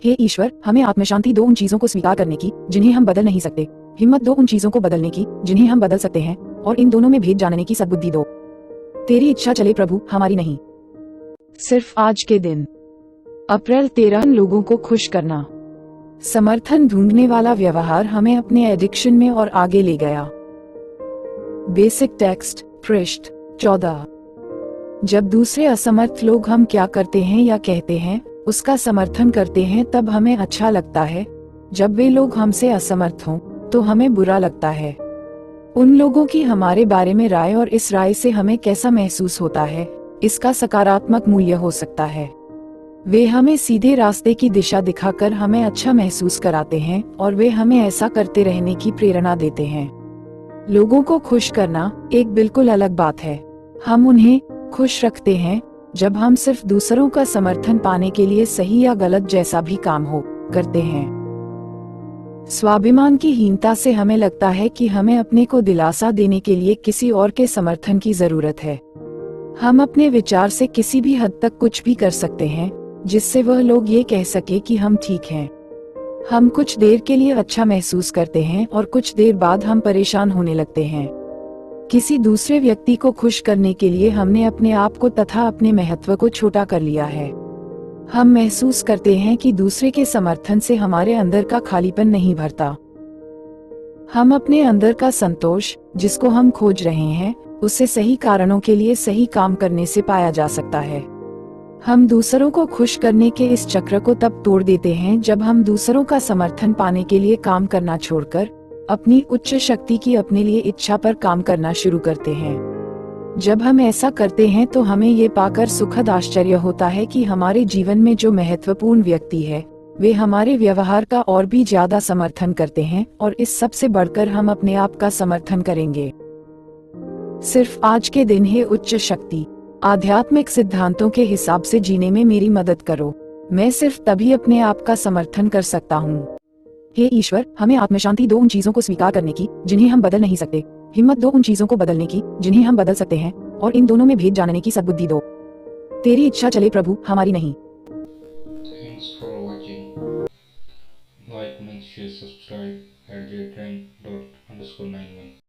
हे ईश्वर, हमें आत्मशांति दो उन चीजों को स्वीकार करने की जिन्हें हम बदल नहीं सकते, हिम्मत दो उन चीजों को बदलने की जिन्हें हम बदल सकते हैं, और इन दोनों में भेद जानने की सद्बुद्धि दो। तेरी इच्छा चले प्रभु, हमारी नहीं। सिर्फ आज के दिन अप्रैल 13 लोगों को खुश करना। समर्थन ढूंढने वाला व्यवहार हमें अपने एडिक्शन में और आगे ले गया। बेसिक टेक्स्ट पृष्ठ 14। जब दूसरे असमर्थ लोग हम क्या करते हैं या कहते हैं उसका समर्थन करते हैं तब हमें अच्छा लगता है। जब वे लोग हमसे असमर्थ हों तो हमें बुरा लगता है। उन लोगों की हमारे बारे में राय और इस राय से हमें कैसा महसूस होता है, इसका सकारात्मक मूल्य हो सकता है। वे हमें सीधे रास्ते की दिशा दिखाकर हमें अच्छा महसूस कराते हैं और वे हमें ऐसा करते रहने की प्रेरणा देते हैं। लोगों को खुश करना एक बिल्कुल अलग बात है। हम उन्हें खुश रखते हैं जब हम सिर्फ दूसरों का समर्थन पाने के लिए सही या गलत जैसा भी काम हो करते हैं। स्वाभिमान की हीनता से हमें लगता है कि हमें अपने को दिलासा देने के लिए किसी और के समर्थन की जरूरत है। हम अपने विचार से किसी भी हद तक कुछ भी कर सकते हैं जिससे वह लोग ये कह सके कि हम ठीक हैं। हम कुछ देर के लिए अच्छा महसूस करते हैं और कुछ देर बाद हम परेशान होने लगते हैं। किसी दूसरे व्यक्ति को खुश करने के लिए हमने अपने आप को तथा अपने महत्व को छोटा कर लिया है। हम महसूस करते हैं कि दूसरे के समर्थन से हमारे अंदर का खालीपन नहीं भरता। हम अपने अंदर का संतोष, जिसको हम खोज रहे हैं, उसे सही कारणों के लिए सही काम करने से पाया जा सकता है। हम दूसरों को खुश करने के इस चक्र को तब तोड़ देते हैं जब हम दूसरों का समर्थन पाने के लिए काम करना छोड़कर अपनी उच्च शक्ति की अपने लिए इच्छा पर काम करना शुरू करते हैं। जब हम ऐसा करते हैं तो हमें ये पाकर सुखद आश्चर्य होता है कि हमारे जीवन में जो महत्वपूर्ण व्यक्ति है वे हमारे व्यवहार का और भी ज्यादा समर्थन करते हैं, और इस सब से बढ़कर हम अपने आप का समर्थन करेंगे। सिर्फ आज के दिन है उच्च शक्ति आध्यात्मिक सिद्धांतों के हिसाब से जीने में मेरी मदद करो। मैं सिर्फ तभी अपने आप का समर्थन कर सकता हूँ। हे ईश्वर, हमें आत्मशांति दो उन चीजों को स्वीकार करने की जिन्हें हम बदल नहीं सकते, हिम्मत दो उन चीजों को बदलने की जिन्हें हम बदल सकते हैं, और इन दोनों में भेद जानने की सद्बुद्धि दो। तेरी इच्छा चले प्रभु, हमारी नहीं। Thanks for watching. Like, make sure, subscribe at j10._91.